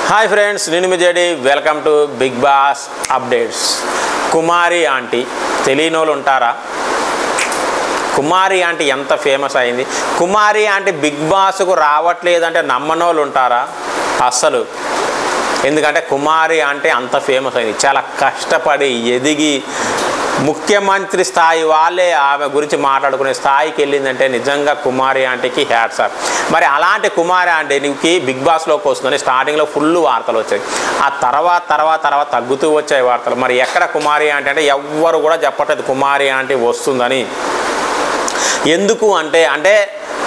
हाय friends నేను మీ JD welcome to Bigg Boss updates Kumari aunty తెలియనోళ్ళు ఉంటారా కుమారి ఆంటీ ఎంత ఫేమస్ అయింది కుమారి ఆంటీ బిగ్ బాస్ కు రావట్లేదంటే నమ్మనోళ్ళు ఉంటారా అసలు ఎందుకంటే కుమారి ఆంటీ అంత ఫేమస్ అయింది చాలా కష్టపడి ఎదిగి ముఖ్యమంత్రి స్థాయి వాళ్ళే ఆమె గురించి మాట్లాడుకునే స్థాయికి వెళ్ళిందంటే నిజంగా కుమారి ఆంటీకి హ్యాట్స్ ఆఫ్ మరి అలాంటి కుమారి ఆంటీకి బిగ్ బాస్లోకి వస్తుందని స్టార్టింగ్లో ఫుల్ వార్తలు వచ్చాయి ఆ తర్వాత తగ్గుతూ వచ్చాయి వార్తలు మరి ఎక్కడ కుమారి ఆంటీ అంటే ఎవ్వరు కూడా చెప్పట్లేదు కుమారి ఆంటీ వస్తుందని ఎందుకు అంటే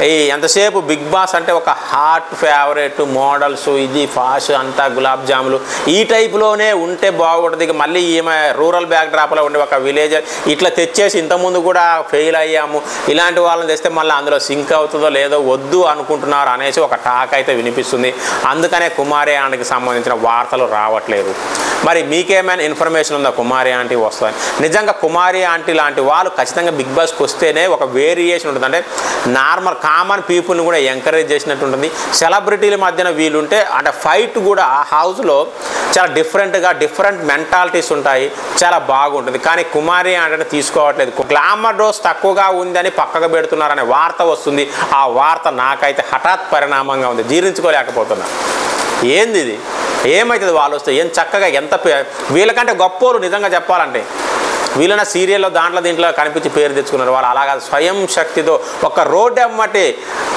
ఈ ఎంతసేపు బిగ్ బాస్ అంటే ఒక హాట్ ఫేవరెట్ మోడల్స్ ఇది ఫాష్ అంతా గులాబ్ జాములు ఈ టైప్లోనే ఉంటే బాగుంటుంది మళ్ళీ ఈమె రూరల్ బ్యాక్ డ్రాప్లో ఉండే ఒక విలేజర్ ఇట్లా తెచ్చేసి ఇంతకుముందు కూడా ఫెయిల్ అయ్యాము ఇలాంటి వాళ్ళని తెస్తే మళ్ళీ అందులో సింక్ అవుతుందో లేదో వద్దు అనుకుంటున్నారు అనేసి ఒక టాక్ అయితే వినిపిస్తుంది అందుకనే కుమారి ఆంటీకి సంబంధించిన వార్తలు రావట్లేదు మరి మీకేమైనా ఇన్ఫర్మేషన్ ఉందా కుమారి ఆంటీ వస్తుంది నిజంగా కుమారి ఆంటీ లాంటి వాళ్ళు ఖచ్చితంగా బిగ్ బాస్కి వస్తేనే ఒక వేరియేషన్ ఉంటుంది అంటే నార్మల్ కామన్ పీపుల్ని కూడా ఎంకరేజ్ చేసినట్టు ఉంటుంది సెలబ్రిటీల మధ్యన వీలుంటే అంటే ఫైట్ కూడా ఆ హౌస్లో చాలా డిఫరెంట్ మెంటాలిటీస్ ఉంటాయి చాలా బాగుంటుంది కానీ కుమారి అంటే తీసుకోవట్లేదు గ్లామర్ డోస్ తక్కువగా ఉందని పక్కకు పెడుతున్నారనే వార్త వస్తుంది ఆ వార్త నాకైతే హఠాత్ పరిణామంగా ఉంది జీర్ణించుకోలేకపోతున్నా ఏంది ఇది ఏమవుతుంది వాళ్ళు వస్తే ఏం చక్కగా ఎంత వీళ్ళకంటే గొప్పోరు నిజంగా చెప్పాలంటే వీళ్ళన సీరియల్లో దీంట్లో కనిపించి పేరు తెచ్చుకున్నారు వాళ్ళు అలాగా స్వయం శక్తితో ఒక రోడ్డు అమ్మటి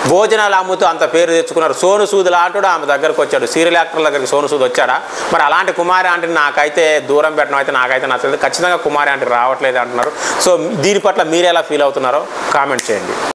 భోజనాలు అమ్ముతూ అంత పేరు తెచ్చుకున్నారు సోను సూద్ లాంటి ఆమె దగ్గరకు వచ్చాడు సీరియల్ యాక్టర్ల దగ్గరికి సోను సూద్ వచ్చాడా మరి అలాంటి కుమారి ఆంటీని నాకైతే దూరం పెట్టడం అయితే నాకైతే నచ్చలేదు ఖచ్చితంగా కుమారి ఆంటీ రావట్లేదు అంటున్నారు సో దీని పట్ల మీరు ఎలా ఫీల్ అవుతున్నారో కామెంట్ చేయండి